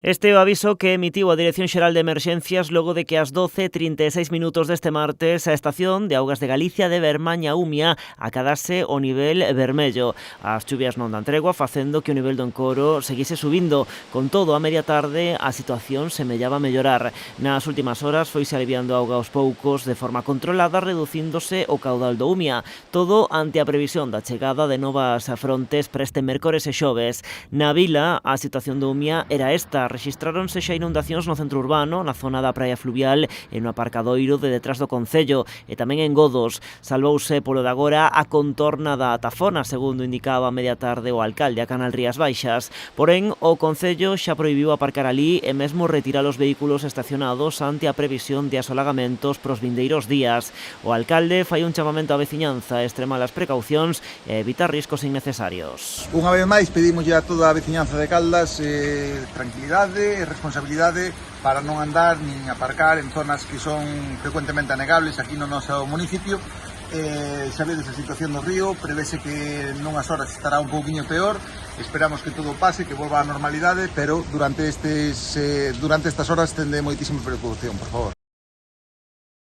Este é o aviso que emitiu a Dirección Xeral de Emerxencias logo de que ás 12:36 minutos deste martes a estación de Augas de Galicia de Bermaña Umia acadase o nivel vermello. As chuvias non dan tregua, facendo que o nivel do encoro seguise subindo. Con todo, a media tarde a situación semellaba mellorar. Nas últimas horas foise aliviando a auga aos poucos de forma controlada, reducíndose o caudal do Umia. Todo ante a previsión da chegada de novas frontes para este mércores e xoves. Na vila, a situación do Umia era esta. Rexistráronse xa inundacións no centro urbano, na zona da praia fluvial e no aparcadoiro de detrás do concello, e tamén en Godos. Salvouse polo de agora a contorna da Tafona, segundo indicaba a media tarde o alcalde a Canal Rías Baixas. Porén, o concello xa prohibiu aparcar ali e mesmo retirar os vehículos estacionados ante a previsión de asolagamentos pros vindeiros días. O alcalde fai un chamamento á veciñanza a extremar as precaucións e evitar riscos innecesarios. Unha vez máis pedimos a toda a veciñanza de Caldas tranquilidade e responsabilidade para non andar nin aparcar en zonas que son frecuentemente anegables aquí no noso municipio. Sabedes a situación do río, prevese que nunhas horas estará un pouquiño peor, esperamos que todo pase, que volva á normalidade, pero durante estas horas tende moitísima precaución, por favor.